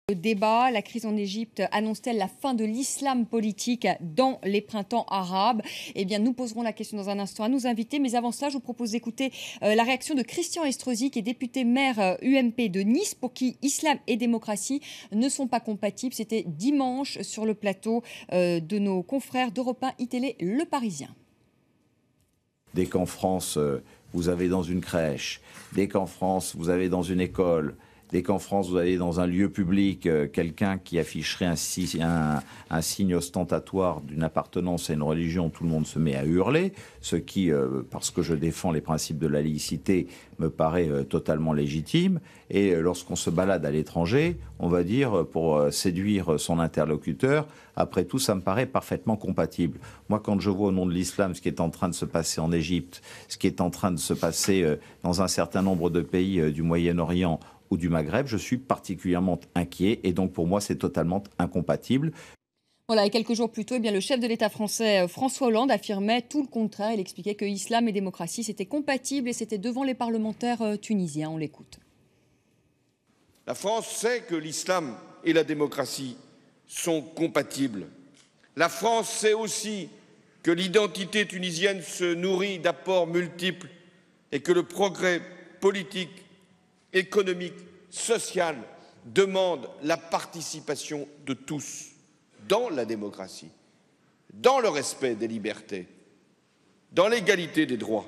Le débat, la crise en Égypte annonce-t-elle la fin de l'islam politique dans les printemps arabes? Eh bien, nous poserons la question dans un instant à nos invités. Mais avant cela, je vous propose d'écouter la réaction de Christian Estrosi, qui est député maire UMP de Nice, pour qui islam et démocratie ne sont pas compatibles. C'était dimanche sur le plateau de nos confrères d'Europe 1 iTélé Le Parisien. Dès qu'en France, vous avez dans une crèche, dès qu'en France, vous avez dans une école, dès qu'en France, vous avez dans un lieu public quelqu'un qui afficherait un signe ostentatoire d'une appartenance à une religion, tout le monde se met à hurler, ce qui, parce que je défends les principes de la laïcité, me paraît totalement légitime. Et lorsqu'on se balade à l'étranger, on va dire, pour séduire son interlocuteur, après tout, ça me paraît parfaitement compatible. Moi, quand je vois au nom de l'islam ce qui est en train de se passer en Égypte, ce qui est en train de se passer dans un certain nombre de pays du Moyen-Orient ou du Maghreb, je suis particulièrement inquiet et donc pour moi c'est totalement incompatible. Voilà, et quelques jours plus tôt, eh bien, le chef de l'État français, François Hollande, affirmait tout le contraire. Il expliquait que islam et démocratie, c'était compatible et c'était devant les parlementaires tunisiens. On l'écoute. La France sait que l'islam et la démocratie sont compatibles. La France sait aussi que l'identité tunisienne se nourrit d'apports multiples et que le progrès politique, économique, social demande la participation de tous dans la démocratie, dans le respect des libertés, dans l'égalité des droits.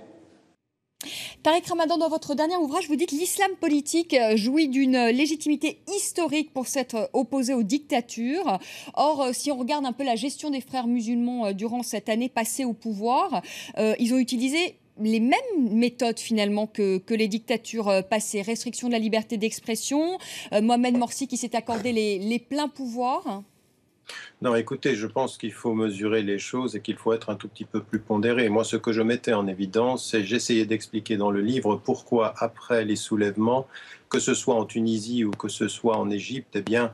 Tariq Ramadan, dans votre dernier ouvrage, vous dites que l'islam politique jouit d'une légitimité historique pour s'être opposé aux dictatures. Or, si on regarde un peu la gestion des frères musulmans durant cette année passée au pouvoir, ils ont utilisé les mêmes méthodes finalement que les dictatures passées. Restriction de la liberté d'expression, Mohamed Morsi qui s'est accordé les pleins pouvoirs. Non, écoutez, je pense qu'il faut mesurer les choses et qu'il faut être un tout petit peu plus pondéré. Moi, ce que je mettais en évidence, c'est j'essayais d'expliquer dans le livre pourquoi, après les soulèvements, que ce soit en Tunisie ou que ce soit en Égypte, eh bien,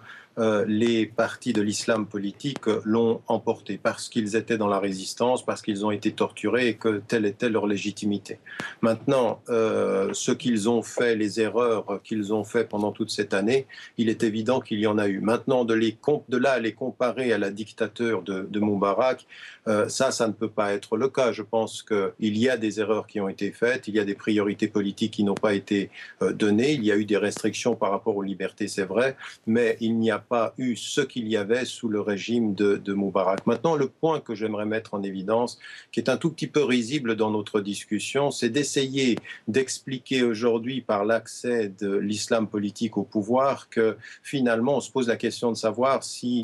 les partis de l'islam politique l'ont emporté parce qu'ils étaient dans la résistance, parce qu'ils ont été torturés et que telle était leur légitimité. Maintenant, ce qu'ils ont fait, les erreurs qu'ils ont fait pendant toute cette année, il est évident qu'il y en a eu. Maintenant, de là à les comparer à la dictature de Moubarak, ça ne peut pas être le cas. Je pense qu'il y a des erreurs qui ont été faites, il y a des priorités politiques qui n'ont pas été données, il y a eu des restrictions par rapport aux libertés, c'est vrai, mais il n'y a pas eu ce qu'il y avait sous le régime de Moubarak. Maintenant, le point que j'aimerais mettre en évidence, qui est un tout petit peu risible dans notre discussion, c'est d'essayer d'expliquer aujourd'hui par l'accès de l'islam politique au pouvoir que finalement on se pose la question de savoir si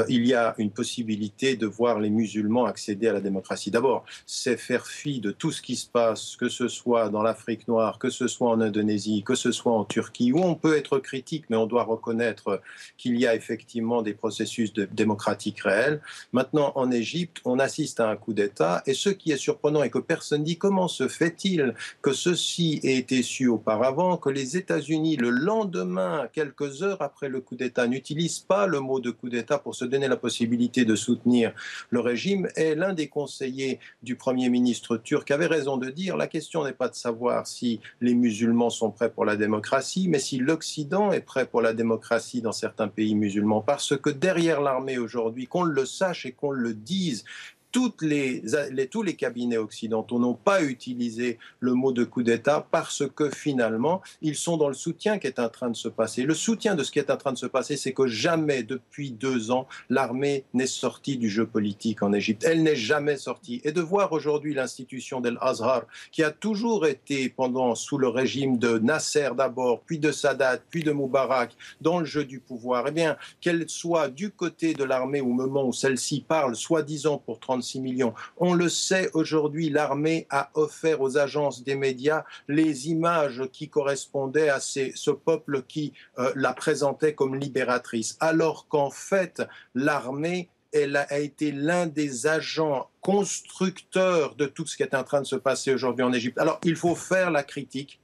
il y a une possibilité de voir les musulmans accéder à la démocratie. D'abord, c'est faire fi de tout ce qui se passe, que ce soit dans l'Afrique noire, que ce soit en Indonésie, que ce soit en Turquie, où on peut être critique, mais on doit reconnaître qu'il y a effectivement des processus démocratiques réels. Maintenant, en Égypte, on assiste à un coup d'État, et ce qui est surprenant et que personne dit, comment se fait-il que ceci ait été su auparavant, que les États-Unis, le lendemain, quelques heures après le coup d'État, n'utilisent pas le mot de coup d'État pour se donner la possibilité de soutenir le régime. Et l'un des conseillers du Premier ministre turc avait raison de dire, la question n'est pas de savoir si les musulmans sont prêts pour la démocratie, mais si l'Occident est prêt pour la démocratie dans certains pays musulmans, parce que derrière l'armée aujourd'hui, qu'on le sache et qu'on le dise, tous les cabinets occidentaux n'ont pas utilisé le mot de coup d'État parce que finalement, ils sont dans le soutien qui est en train de se passer. Le soutien de ce qui est en train de se passer, c'est que jamais depuis 2 ans, l'armée n'est sortie du jeu politique en Égypte. Elle n'est jamais sortie. Et de voir aujourd'hui l'institution d'El-Azhar, qui a toujours été sous le régime de Nasser d'abord, puis de Sadat, puis de Moubarak, dans le jeu du pouvoir, eh bien, qu'elle soit du côté de l'armée au moment où celle-ci parle, soi-disant pour 36 millions. On le sait aujourd'hui, l'armée a offert aux agences des médias les images qui correspondaient à ce peuple qui la présentait comme libératrice, alors qu'en fait, l'armée elle a été l'un des agents constructeurs de tout ce qui est en train de se passer aujourd'hui en Égypte. Alors, il faut faire la critique.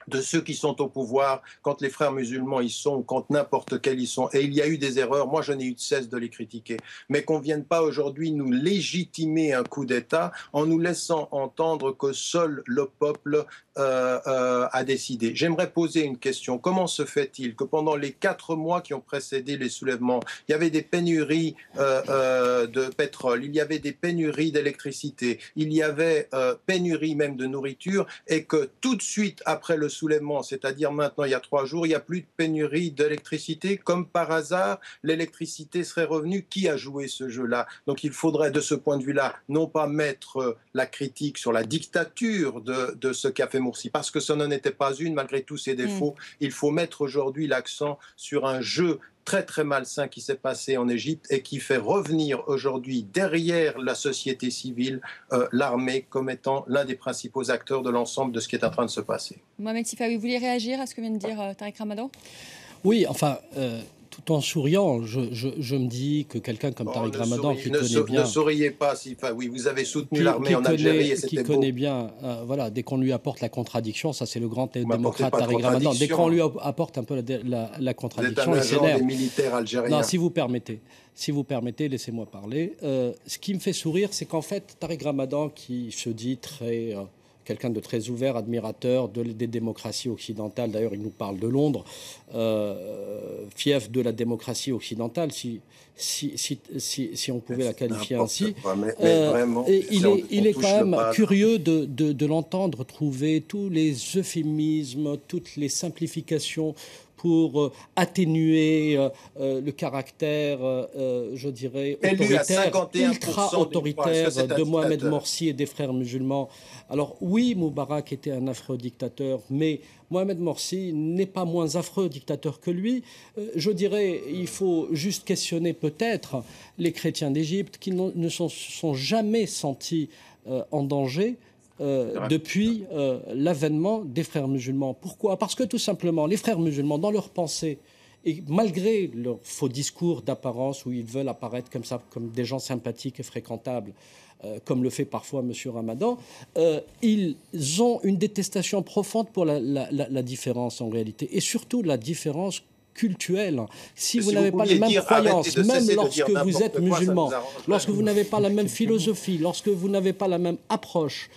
de ceux qui sont au pouvoir, quand les frères musulmans y sont, quand n'importe quels y sont. Et il y a eu des erreurs, moi je n'ai eu de cesse de les critiquer. Mais qu'on ne vienne pas aujourd'hui nous légitimer un coup d'État en nous laissant entendre que seul le peuple a décidé. J'aimerais poser une question. Comment se fait-il que pendant les 4 mois qui ont précédé les soulèvements, il y avait des pénuries de pétrole, il y avait des pénuries d'électricité, il y avait pénurie même de nourriture, et que tout de suite après le soulèvement, c'est-à-dire maintenant il y a 3 jours, il n'y a plus de pénurie d'électricité, comme par hasard, l'électricité serait revenue. Qui a joué ce jeu-là? Donc il faudrait de ce point de vue-là non pas mettre la critique sur la dictature de ce qu'a fait Morsi, parce que ce n'en était pas une malgré tous ses défauts. Il faut mettre aujourd'hui l'accent sur un jeu très très malsain qui s'est passé en Égypte et qui fait revenir aujourd'hui derrière la société civile l'armée comme étant l'un des principaux acteurs de l'ensemble de ce qui est en train de se passer. Mohamed Sifawi, vous voulez réagir à ce que vient de dire Tariq Ramadan? Oui, enfin, tout en souriant, je me dis que quelqu'un comme Tariq Ramadan, qui connaît bien... Ne souriez pas, Sifawi, vous avez soutenu l'armée en Algérie et c'était beau. Qui connaît bien, voilà, dès qu'on lui apporte la contradiction, ça c'est le grand démocrate Tariq Ramadan, dès qu'on lui apporte un peu la contradiction, il s'énerve. Des militaires algériens. Non, si vous permettez, laissez-moi parler. Ce qui me fait sourire, c'est qu'en fait, Tariq Ramadan, qui se dit très... quelqu'un de très ouvert, admirateur des démocraties occidentales. D'ailleurs, il nous parle de Londres, fief de la démocratie occidentale, si on pouvait la qualifier ainsi. Il est quand même curieux de l'entendre trouver tous les euphémismes, toutes les simplifications pour atténuer le caractère, je dirais, autoritaire, ultra-autoritaire de Mohamed Morsi et des frères musulmans. Alors oui, Moubarak était un affreux dictateur, mais Mohamed Morsi n'est pas moins affreux dictateur que lui. Je dirais, il faut juste questionner peut-être les chrétiens d'Égypte qui ne se sont jamais sentis en danger depuis l'avènement des frères musulmans. Pourquoi? Parce que tout simplement, les frères musulmans, dans leur pensée, et malgré leur faux discours d'apparence où ils veulent apparaître comme ça, comme des gens sympathiques et fréquentables, comme le fait parfois M. Ramadan, ils ont une détestation profonde pour la différence en réalité, et surtout la différence culturelle. Si vous n'avez pas les mêmes croyances, même lorsque vous êtes musulman, lorsque vous n'avez pas la même philosophie, lorsque vous n'avez pas la même approche,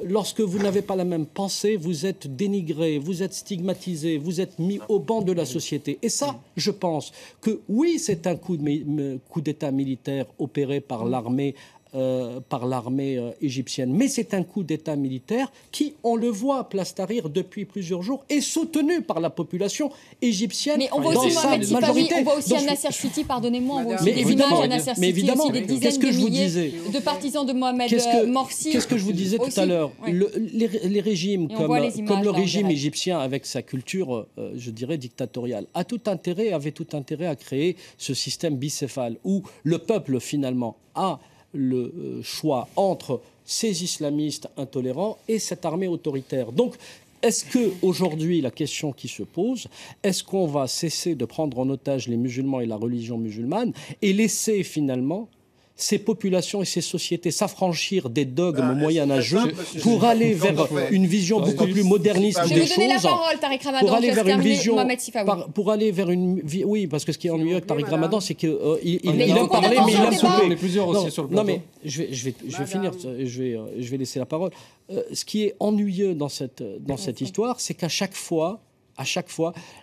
lorsque vous n'avez pas la même pensée, vous êtes dénigré, vous êtes stigmatisé, vous êtes mis au banc de la société. Et ça, je pense que oui, c'est un coup d'État militaire opéré par l'armée égyptienne. Mais c'est un coup d'État militaire qui, on le voit à Place Tahrir depuis plusieurs jours, est soutenu par la population égyptienne. Mais on voit aussi Mohamed Sifawi, on voit aussi un Nasser Chouti, pardonnez-moi, on voit aussi des images à Nasser Chouti, aussi des dizaines de milliers de partisans de Mohamed Morsi. Qu'est-ce que je vous disais tout à l'heure? Les régimes, comme le régime égyptien, avec sa culture, je dirais, dictatoriale, avaient tout intérêt à créer ce système bicéphale, où le peuple, finalement, a le choix entre ces islamistes intolérants et cette armée autoritaire. Donc, est-ce qu'aujourd'hui, la question qui se pose, est-ce qu'on va cesser de prendre en otage les musulmans et la religion musulmane et laisser finalement ces populations et ces sociétés s'affranchir des dogmes moyenâgeux pour aller vers une vision beaucoup plus moderniste des choses. Je vais donner la parole, Tariq Ramadan, pour aller vers une vision, Mohamed Sifawi. Pour aller vers une... Oui, parce que ce qui est ennuyeux avec Tariq Ramadan, c'est qu'il aime parler, mais il aime couper. On est plusieurs aussi sur le plateau. Non, mais je vais finir, je vais laisser la parole. Ce qui est ennuyeux dans cette histoire, c'est qu'à chaque fois,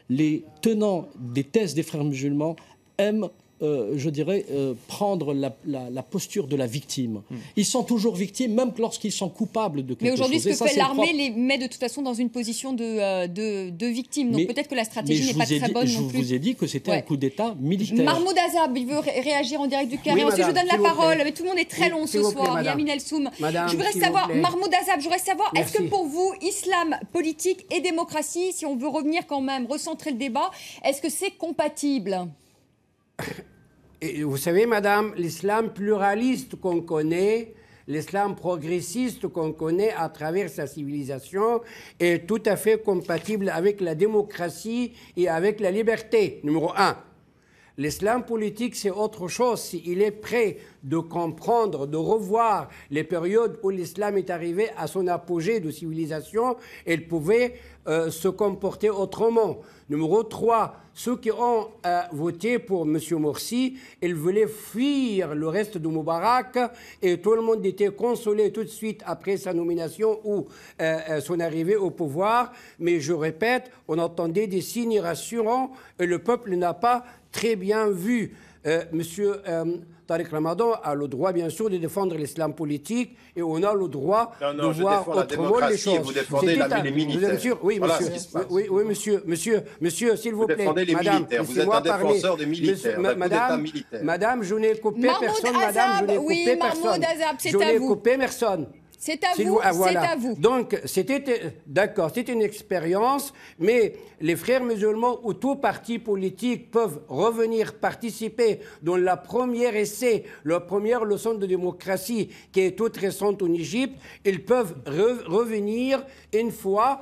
les tenants des thèses des frères musulmans aiment je dirais, prendre la posture de la victime. Ils sont toujours victimes, même lorsqu'ils sont coupables de quelque chose. Mais aujourd'hui, ce que fait l'armée les met de toute façon dans une position de victime. Donc peut-être que la stratégie n'est pas très bonne non plus. Je vous ai dit que c'était un coup d'État militaire. Mahmoud Azab, il veut réagir en direct du Caire. Ensuite, je vous donne la parole. Mais tout le monde est très long ce soir. Yamin El-Soum. Je voudrais savoir, Mahmoud Azab, je voudrais savoir, est-ce que pour vous, islam, politique et démocratie, si on veut revenir quand même, recentrer le débat, est-ce que c'est compatible ? Et vous savez, madame, l'islam pluraliste qu'on connaît, l'islam progressiste qu'on connaît à travers sa civilisation est tout à fait compatible avec la démocratie et avec la liberté, numéro 1. L'islam politique, c'est autre chose. Il est prêt de comprendre, de revoir les périodes où l'islam est arrivé à son apogée de civilisation, elle pouvait se comporter autrement. Numéro 3, ceux qui ont voté pour M. Morsi, ils voulaient fuir le reste de Moubarak et tout le monde était consolé tout de suite après sa nomination ou son arrivée au pouvoir. Mais je répète, on entendait des signes rassurants et le peuple n'a pas très bien vu. Monsieur Tariq Ramadan a le droit, bien sûr, de défendre l'islam politique et on a le droit de voir autrement les choses. Vous défendez les militaires. Monsieur, oui, voilà monsieur, oui, monsieur, s'il vous plaît. Défendez les militaires. Vous êtes un défenseur des militaires. Madame, je n'ai coupé personne. Madame, je n'ai coupé personne. Je n'ai coupé personne. C'est à vous, voilà. C'est à vous. Donc, d'accord, c'est une expérience, mais les frères musulmans ou tout parti politique peuvent revenir participer dans la première essai, la première leçon de démocratie qui est toute récente en Égypte. Ils peuvent revenir une fois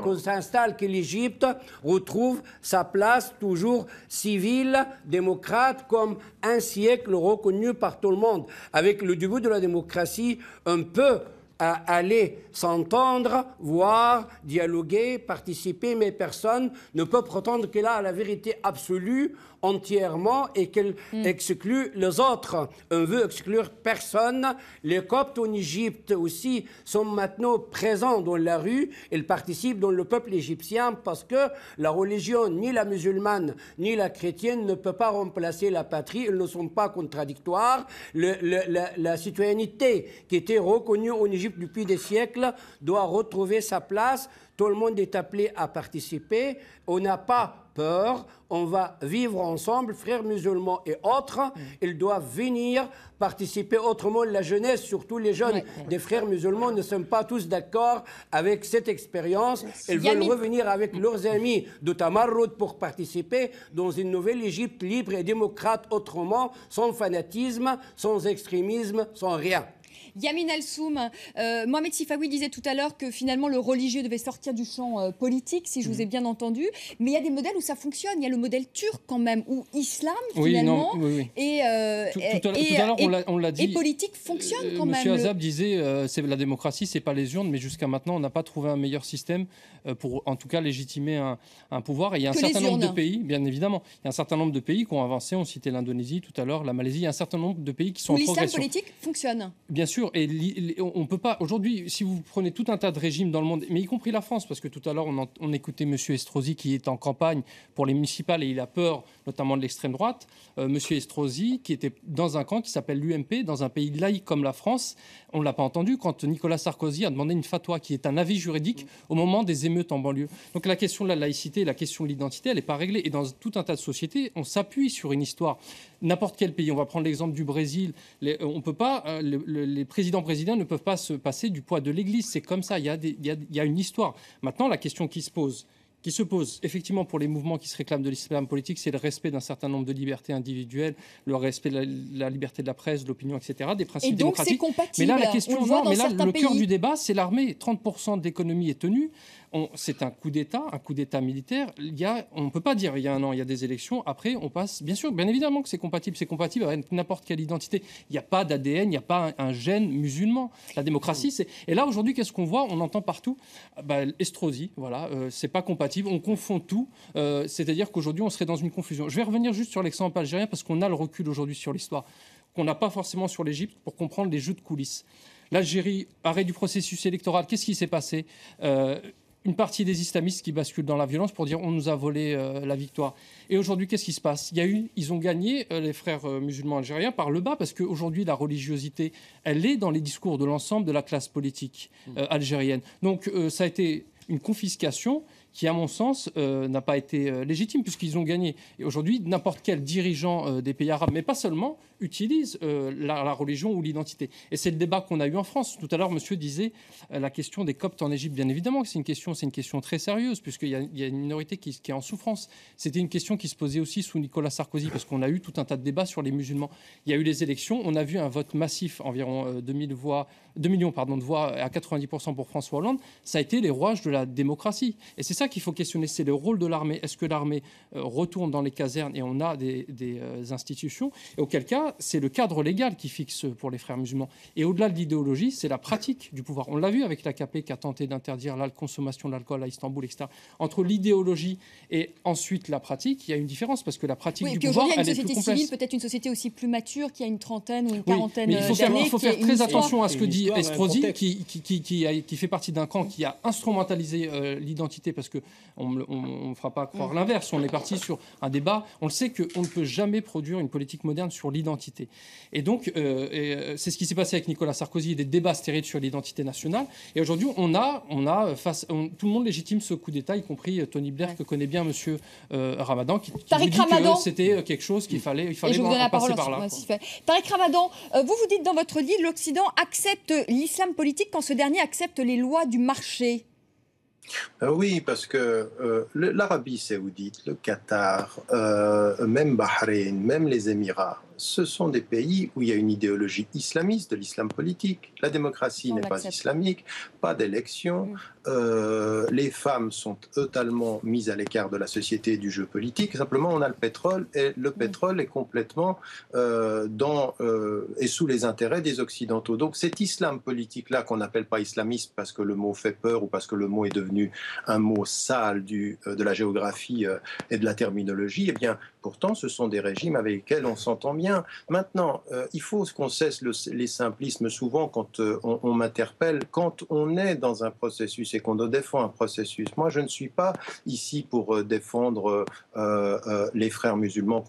qu'on s'installe, que l'Égypte retrouve sa place toujours civile, démocrate, comme un siècle reconnu par tout le monde. Avec le début de la démocratie, on peut aller s'entendre, voir, dialoguer, participer, mais personne ne peut prétendre qu'elle a la vérité absolue entièrement et qu'elle exclut les autres. On veut exclure personne. Les Coptes en Égypte aussi sont maintenant présents dans la rue. Ils participent dans le peuple égyptien parce que la religion, ni la musulmane, ni la chrétienne, ne peut pas remplacer la patrie. Ils ne sont pas contradictoires. La citoyenneté qui était reconnue en Égypte depuis des siècles doit retrouver sa place. Tout le monde est appelé à participer. On n'a pas peur. On va vivre ensemble, frères musulmans et autres. Ils doivent venir participer autrement. La jeunesse, surtout les jeunes des frères musulmans, ne sont pas tous d'accord avec cette expérience. Ils veulent revenir avec leurs amis de Tamarroud pour participer dans une nouvelle Égypte libre et démocrate autrement, sans fanatisme, sans extrémisme, sans rien. Yamin Alsoum, Mohamed Sifawi disait tout à l'heure que finalement le religieux devait sortir du champ politique, si je vous ai bien entendu. Mais il y a des modèles où ça fonctionne. Il y a le modèle turc quand même, où islam finalement et politique fonctionne quand même. Monsieur Azab disait c'est la démocratie, c'est pas les urnes, mais jusqu'à maintenant on n'a pas trouvé un meilleur système pour en tout cas légitimer un pouvoir. Et il y a un certain nombre de pays, bien évidemment, il y a un certain nombre de pays qui ont avancé. On citait l'Indonésie tout à l'heure, la Malaisie. Il y a un certain nombre de pays qui sont en progression. L'islam politique fonctionne. Bien sûr, et on peut pas aujourd'hui. Si vous prenez tout un tas de régimes dans le monde, mais y compris la France, parce que tout à l'heure on écoutait Monsieur Estrosi qui est en campagne pour les municipales et il a peur, notamment de l'extrême droite. Monsieur Estrosi qui était dans un camp qui s'appelle l'UMP, dans un pays laïque comme la France. On ne l'a pas entendu quand Nicolas Sarkozy a demandé une fatwa qui est un avis juridique au moment des émeutes en banlieue. Donc la question de la laïcité, la question de l'identité, elle n'est pas réglée. Et dans tout un tas de sociétés, on s'appuie sur une histoire. N'importe quel pays, on va prendre l'exemple du Brésil, on peut pas, les présidents brésiliens ne peuvent pas se passer du poids de l'Église. C'est comme ça, il y a une histoire. Maintenant, la question qui se pose effectivement pour les mouvements qui se réclament de l'islam politique, c'est le respect d'un certain nombre de libertés individuelles, le respect de la liberté de la presse, de l'opinion, etc., des principes démocratiques. Et donc c'est compatible. Mais là, la question, le cœur du débat, c'est l'armée. 30% de l'économie est tenue. C'est un coup d'État militaire. On ne peut pas dire il y a un an, il y a des élections. Après, on passe. Bien sûr, bien évidemment que c'est compatible avec n'importe quelle identité. Il n'y a pas d'ADN, il n'y a pas un gène musulman. La démocratie, c'est. Et là, aujourd'hui, qu'est-ce qu'on voit ? On entend partout Estrosi, voilà, c'est pas compatible. On confond tout. C'est-à-dire qu'aujourd'hui, on serait dans une confusion. Je vais revenir juste sur l'exemple algérien parce qu'on a le recul aujourd'hui sur l'histoire, qu'on n'a pas forcément sur l'Égypte pour comprendre les jeux de coulisses. L'Algérie, arrêt du processus électoral, qu'est-ce qui s'est passé ? Une partie des islamistes qui basculent dans la violence pour dire on nous a volé la victoire. Et aujourd'hui, qu'est-ce qui se passe ? Ils ont gagné, les frères musulmans algériens, par le bas, parce qu'aujourd'hui, la religiosité, elle est dans les discours de l'ensemble de la classe politique algérienne. Donc, ça a été une confiscation qui, à mon sens, n'a pas été légitime, puisqu'ils ont gagné. Et aujourd'hui, n'importe quel dirigeant des pays arabes, mais pas seulement, utilise la religion ou l'identité. Et c'est le débat qu'on a eu en France. Tout à l'heure, monsieur disait la question des Coptes en Égypte. Bien évidemment que c'est une question très sérieuse, puisqu'il y a une minorité qui est en souffrance. C'était une question qui se posait aussi sous Nicolas Sarkozy, parce qu'on a eu tout un tas de débats sur les musulmans. Il y a eu les élections, on a vu un vote massif, environ 2 millions de voix à 90% pour François Hollande. Ça a été les rouages de la démocratie. Et c'est ça ça qu'il faut questionner, c'est le rôle de l'armée. Est-ce que l'armée retourne dans les casernes et on a des institutions? Et auquel cas, c'est le cadre légal qui fixe pour les frères musulmans. Et au-delà de l'idéologie, c'est la pratique du pouvoir. On l'a vu avec l'AKP qui a tenté d'interdire la consommation de l'alcool à Istanbul, etc. Entre l'idéologie et ensuite la pratique, il y a une différence parce que la pratique du pouvoir, elle est plus complexe. Une société civile, peut-être une société aussi plus mature qui a une trentaine ou une quarantaine d'années. Il faut faire très attention à ce que dit Estrosi, qui fait partie d'un camp qui a instrumentalisé l'identité, parce qu'on ne fera pas croire l'inverse. On est parti sur un débat. On le sait qu'on ne peut jamais produire une politique moderne sur l'identité. Et donc, c'est ce qui s'est passé avec Nicolas Sarkozy, des débats stériles sur l'identité nationale. Et aujourd'hui, tout le monde légitime ce coup d'État, y compris Tony Blair, que connaît bien Monsieur Ramadan, qui vous dit que c'était quelque chose qu'il fallait passer par là. Tariq Ramadan, vous dites dans votre livre, l'Occident accepte l'islam politique quand ce dernier accepte les lois du marché. Oui, parce que l'Arabie saoudite, le Qatar, même Bahreïn, même les Émirats, ce sont des pays où il y a une idéologie islamiste de l'islam politique. La démocratie n'est pas islamique, pas d'élection. Les femmes sont totalement mises à l'écart de la société et du jeu politique. Simplement, on a le pétrole et le pétrole est complètement et sous les intérêts des Occidentaux. Donc cet islam politique-là, qu'on n'appelle pas islamiste parce que le mot fait peur ou parce que le mot est devenu un mot sale de la géographie et de la terminologie, eh bien, pourtant, ce sont des régimes avec lesquels on s'entend bien. Maintenant, il faut qu'on cesse les simplismes. Souvent, quand on m'interpelle, quand on est dans un processus et qu'on défend un processus, moi, je ne suis pas ici pour défendre les frères musulmans,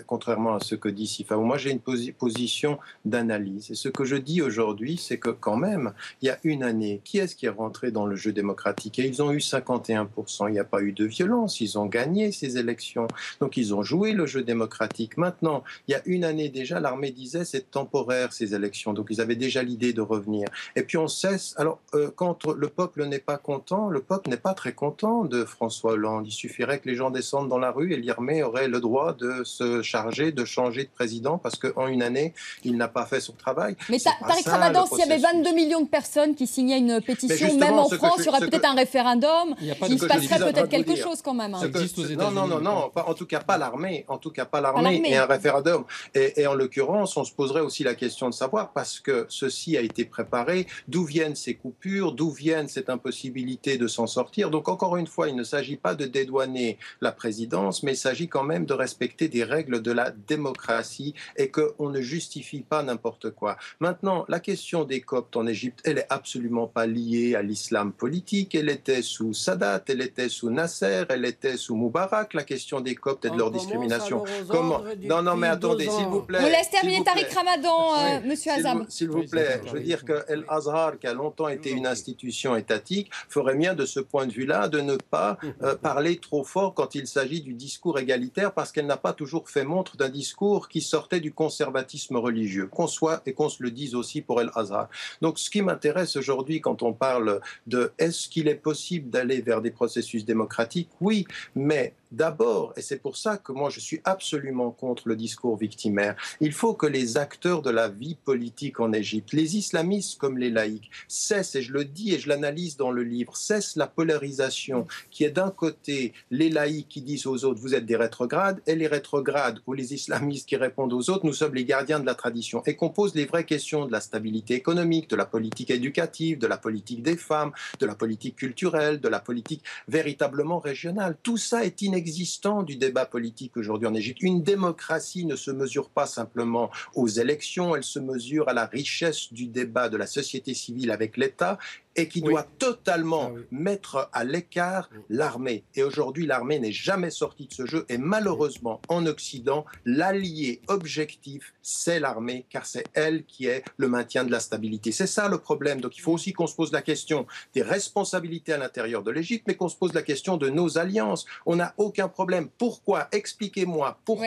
contrairement à ce que dit Sifa. Moi, j'ai une position d'analyse. Et ce que je dis aujourd'hui, c'est que quand même, il y a une année, qui est-ce qui est rentré dans le jeu démocratique? Et ils ont eu 51%. Il n'y a pas eu de violence. Ils ont gagné ces élections. Donc, ils ont joué le jeu démocratique. Maintenant, il y a une année déjà, l'armée disait c'est temporaire ces élections. Donc, ils avaient déjà l'idée de revenir. Et puis, on cesse. Alors, quand le peuple n'est pas content, le peuple n'est pas très content de François Hollande. Il suffirait que les gens descendent dans la rue et l'armée aurait le droit de se charger de changer de président parce qu'en une année, il n'a pas fait son travail. Mais Tariq Ramadan, s'il y avait 22 millions de personnes qui signaient une pétition, même en France, il y aurait peut-être un référendum. Il se passerait peut-être quelque chose quand même. Non, en tout cas pas l'armée. En tout cas pas l'armée et un référendum. Et en l'occurrence, on se poserait aussi la question de savoir, parce que ceci a été préparé, d'où viennent ces coupures, d'où viennent cette impossibilité de s'en sortir. Donc encore une fois, il ne s'agit pas de dédouaner la présidence, mais il s'agit quand même de respecter des règles de la démocratie et qu'on ne justifie pas n'importe quoi. Maintenant, la question des Coptes en Égypte, elle est absolument pas liée à l'islam politique. Elle était sous Sadat, elle était sous Nasser, elle était sous Moubarak. La question des Coptes et de leur discrimination. Comment? Non, mais attendez, s'il vous plaît. On laisse terminer Tariq Ramadan, Monsieur Azam. S'il vous plaît, je veux dire que El Azhar, qui a longtemps été une institution étatique, ferait bien de ce point de vue-là de ne pas parler trop fort quand il s'agit du discours égalitaire, parce qu'elle n'a pas toujours fait montre d'un discours qui sortait du conservatisme religieux, qu'on soit et qu'on se le dise aussi pour El Azhar. Donc, ce qui m'intéresse aujourd'hui quand on parle de est-ce qu'il est possible d'aller vers des processus démocratiques? Oui, mais d'abord, et c'est pour ça que moi je suis absolument contre le discours victimaire, il faut que les acteurs de la vie politique en Égypte, les islamistes comme les laïcs, cessent, et je le dis et je l'analyse dans le livre, cessent la polarisation qui est d'un côté les laïcs qui disent aux autres vous êtes des rétrogrades, et les rétrogrades ou les islamistes qui répondent aux autres nous sommes les gardiens de la tradition, et qu'on pose les vraies questions de la stabilité économique, de la politique éducative, de la politique des femmes, de la politique culturelle, de la politique véritablement régionale. Tout ça est inexistant du débat politique aujourd'hui en Égypte. Une démocratie ne se mesure pas simplement aux élections, elle se mesure à la richesse du débat de la société civile avec l'État, et qui doit totalement mettre à l'écart l'armée. Et aujourd'hui, l'armée n'est jamais sortie de ce jeu. Et malheureusement, en Occident, l'allié objectif, c'est l'armée, car c'est elle qui est le maintien de la stabilité. C'est ça le problème. Donc il faut aussi qu'on se pose la question des responsabilités à l'intérieur de l'Égypte, mais qu'on se pose la question de nos alliances. On n'a aucun problème. Pourquoi? Expliquez-moi pourquoi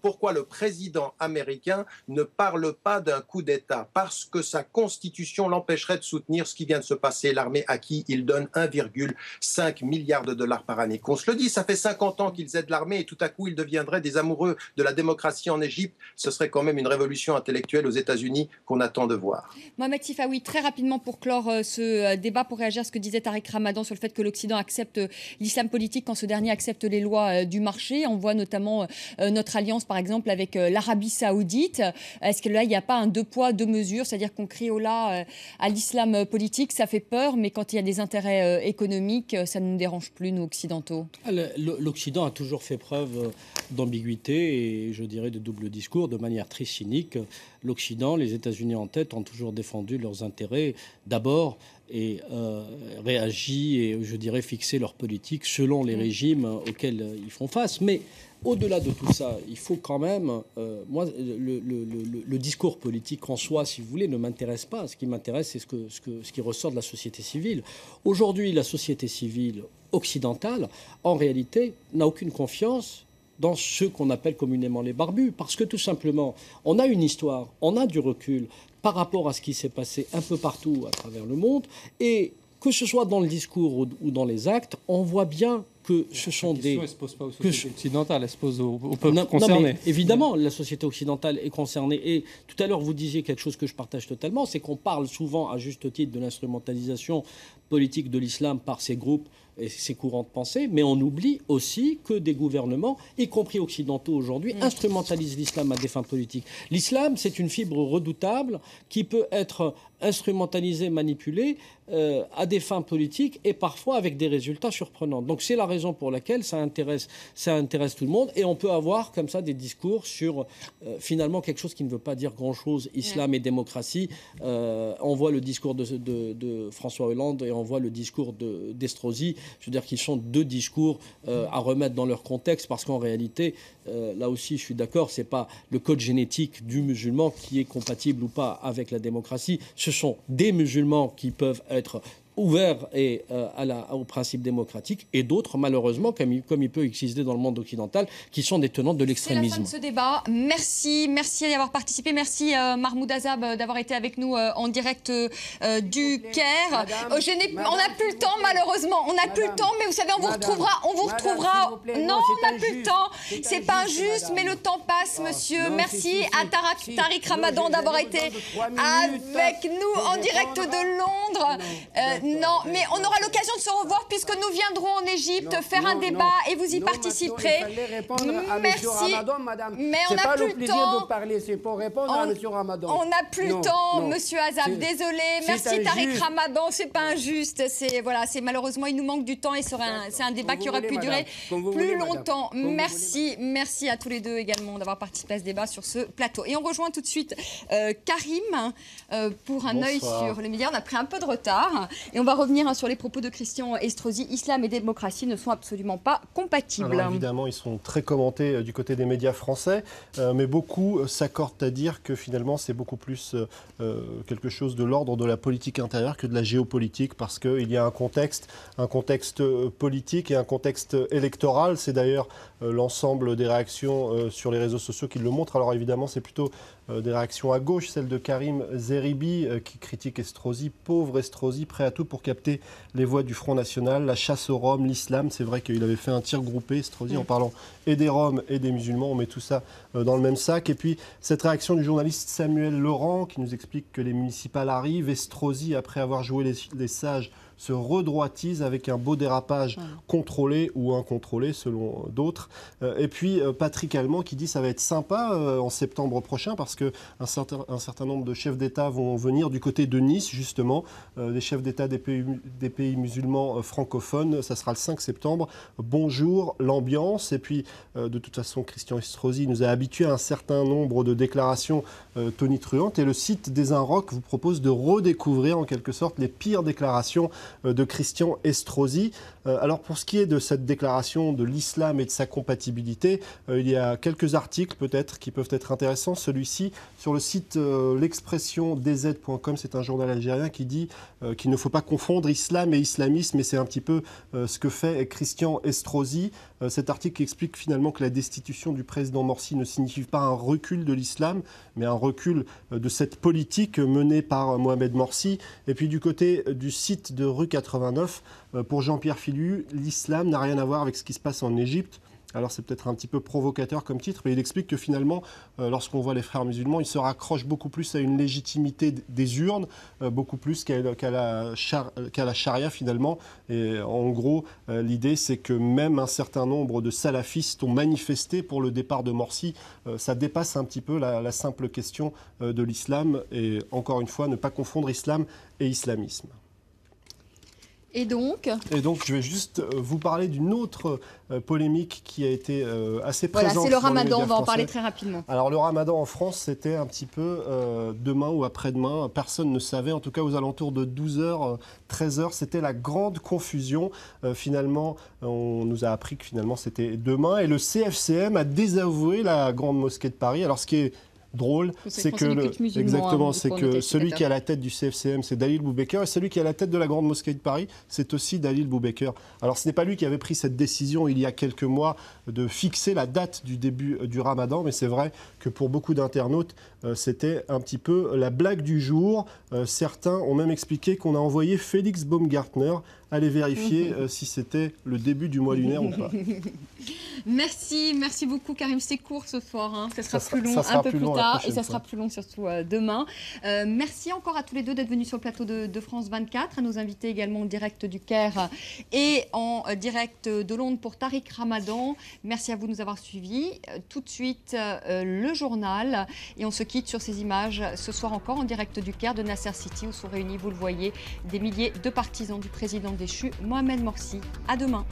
pourquoi le président américain ne parle pas d'un coup d'État? Parce que sa constitution Constitution l'empêcherait de soutenir ce qui vient de se passer, l'armée à qui il donne 1,5 milliard de dollars par année. Qu'on se le dise, ça fait 50 ans qu'ils aident l'armée et tout à coup ils deviendraient des amoureux de la démocratie en Égypte. Ce serait quand même une révolution intellectuelle aux États-Unis qu'on attend de voir. Mohamed Sifawi, très rapidement pour clore ce débat, pour réagir à ce que disait Tariq Ramadan sur le fait que l'Occident accepte l'islam politique quand ce dernier accepte les lois du marché. On voit notamment notre alliance, par exemple, avec l'Arabie Saoudite. Est-ce que là, il n'y a pas un deux poids, deux mesures, c'est-à-dire qu'on crie au là à l'islam politique, ça fait peur, mais quand il y a des intérêts économiques, ça ne nous dérange plus, nous, occidentaux? L'Occident a toujours fait preuve d'ambiguïté et, je dirais, de double discours, de manière très cynique. L'Occident, les États-Unis en tête, ont toujours défendu leurs intérêts d'abord et réagi et, je dirais, fixé leur politique selon les régimes auxquels ils font face. Mais au-delà de tout ça, il faut quand même... moi, le discours politique en soi, si vous voulez, ne m'intéresse pas. Ce qui m'intéresse, c'est ce qui ressort de la société civile. Aujourd'hui, la société civile occidentale, en réalité, n'a aucune confiance dans ce qu'on appelle communément les barbus. Parce que tout simplement, on a une histoire, on a du recul par rapport à ce qui s'est passé un peu partout à travers le monde. Et que ce soit dans le discours ou dans les actes, on voit bien que ce sont des... Elle ne se pose pas aux sociétés occidentales, elle se pose aux peuples concernés. Évidemment, la société occidentale est concernée. Et tout à l'heure, vous disiez quelque chose que je partage totalement, c'est qu'on parle souvent, à juste titre, de l'instrumentalisation politique de l'islam par ces groupes et ces courants de pensée, mais on oublie aussi que des gouvernements, y compris occidentaux aujourd'hui, instrumentalisent l'islam à des fins politiques. L'islam, c'est une fibre redoutable qui peut être instrumentalisée, manipulée à des fins politiques et parfois avec des résultats surprenants. Donc c'est la raison pour laquelle ça intéresse tout le monde et on peut avoir comme ça des discours sur finalement quelque chose qui ne veut pas dire grand-chose, islam et démocratie. On voit le discours de François Hollande et on voit le discours d'Estrosi. Je veux dire qu'ils sont deux discours à remettre dans leur contexte parce qu'en réalité, là aussi je suis d'accord, c'est pas le code génétique du musulman qui est compatible ou pas avec la démocratie. Ce sont des musulmans qui peuvent être ouverts et, au principe démocratique et d'autres, malheureusement, comme il peut exister dans le monde occidental, qui sont des tenants de l'extrémisme. C'est la fin de ce débat. Merci d'y avoir participé. Merci Mahmoud Azab d'avoir été avec nous en direct du Caire. On n'a plus le temps, malheureusement. On n'a plus le temps, mais vous savez, on vous retrouvera. Non, on n'a plus le temps. C'est pas injuste, mais le temps passe, monsieur. Merci à Tariq Ramadan d'avoir été avec nous en direct de Londres. Non, mais on aura l'occasion de se revoir puisque nous viendrons en Égypte faire un débat et vous y participerez. Merci. Mais on n'a plus le temps. C'est pour répondre à M. Ramadan. On n'a plus le temps, monsieur Azab. Désolé. Merci Tariq Ramadan. C'est pas injuste. C'est malheureusement il nous manque du temps et c'est un débat qui aurait pu durer plus longtemps. Merci à tous les deux également d'avoir participé à ce débat sur ce plateau. Et on rejoint tout de suite Karim pour un œil sur les médias. On a pris un peu de retard. Et on va revenir sur les propos de Christian Estrosi. Islam et démocratie ne sont absolument pas compatibles. Alors évidemment, ils sont très commentés du côté des médias français, mais beaucoup s'accordent à dire que finalement, c'est beaucoup plus quelque chose de l'ordre de la politique intérieure que de la géopolitique, parce qu'il y a un contexte politique et un contexte électoral. C'est d'ailleurs l'ensemble des réactions sur les réseaux sociaux qui le montrent. Alors évidemment, c'est plutôt des réactions à gauche, celle de Karim Zeribi qui critique Estrosi, pauvre Estrosi, prêt à tout pour capter les voix du Front National, la chasse aux Roms, l'islam. C'est vrai qu'il avait fait un tir groupé, Estrosi, en parlant et des Roms et des musulmans. On met tout ça dans le même sac. Et puis cette réaction du journaliste Samuel Laurent qui nous explique que les municipales arrivent. Estrosi, après avoir joué les sages, se redroitise avec un beau dérapage contrôlé ou incontrôlé selon d'autres. Et puis Patrick Allemand qui dit ça va être sympa en septembre prochain parce qu'un certain nombre de chefs d'État vont venir du côté de Nice justement, des chefs d'État des pays musulmans francophones. Ça sera le 5 septembre. Bonjour, l'ambiance. Et puis de toute façon Christian Estrosi nous a habitués à un certain nombre de déclarations tonitruantes et le site des Inrocks vous propose de redécouvrir en quelque sorte les pires déclarations de Christian Estrosi. Alors pour ce qui est de cette déclaration de l'islam et de sa compatibilité, il y a quelques articles peut-être qui peuvent être intéressants. Celui-ci sur le site l'expression-dz.com, c'est un journal algérien qui dit qu'il ne faut pas confondre islam et islamisme, et c'est un petit peu ce que fait Christian Estrosi. Cet article explique finalement que la destitution du président Morsi ne signifie pas un recul de l'islam, mais un recul de cette politique menée par Mohamed Morsi. Et puis du côté du site de Rue 89, pour Jean-Pierre Filu, l'islam n'a rien à voir avec ce qui se passe en Égypte. Alors c'est peut-être un petit peu provocateur comme titre, mais il explique que finalement, lorsqu'on voit les frères musulmans, ils se raccrochent beaucoup plus à une légitimité des urnes, beaucoup plus qu'à la charia finalement. Et en gros, l'idée c'est que même un certain nombre de salafistes ont manifesté pour le départ de Morsi. Ça dépasse un petit peu la simple question de l'islam. Et encore une fois, ne pas confondre islam et islamisme. Et donc, je vais juste vous parler d'une autre polémique qui a été assez présente. Voilà, c'est le ramadan, on va en parler très rapidement. Alors le ramadan en France, c'était un petit peu demain ou après-demain, personne ne savait, en tout cas aux alentours de 12h, 13h, c'était la grande confusion. Finalement, on nous a appris que finalement c'était demain, et le CFCM a désavoué la Grande Mosquée de Paris. Alors ce qui est drôle, c'est que celui qui est à la tête du CFCM, c'est Dalil Boubekir, et celui qui est à la tête de la Grande Mosquée de Paris, c'est aussi Dalil Boubekir. Alors ce n'est pas lui qui avait pris cette décision il y a quelques mois de fixer la date du début du Ramadan, mais c'est vrai que pour beaucoup d'internautes, c'était un petit peu la blague du jour. Certains ont même expliqué qu'on a envoyé Félix Baumgartner aller vérifier si c'était le début du mois lunaire ou pas. Merci beaucoup Karim, c'est court ce soir, hein. Ça sera plus long un peu plus tard, et ça sera plus long surtout demain. Merci encore à tous les deux d'être venus sur le plateau de France 24, à nos invités également en direct du Caire et en direct de Londres pour Tariq Ramadan. Merci à vous de nous avoir suivis. Tout de suite le journal, et on se quitte sur ces images ce soir encore en direct du Caire de Nasser City, où sont réunis, vous le voyez, des milliers de partisans du président déchu Mohamed Morsi. À demain.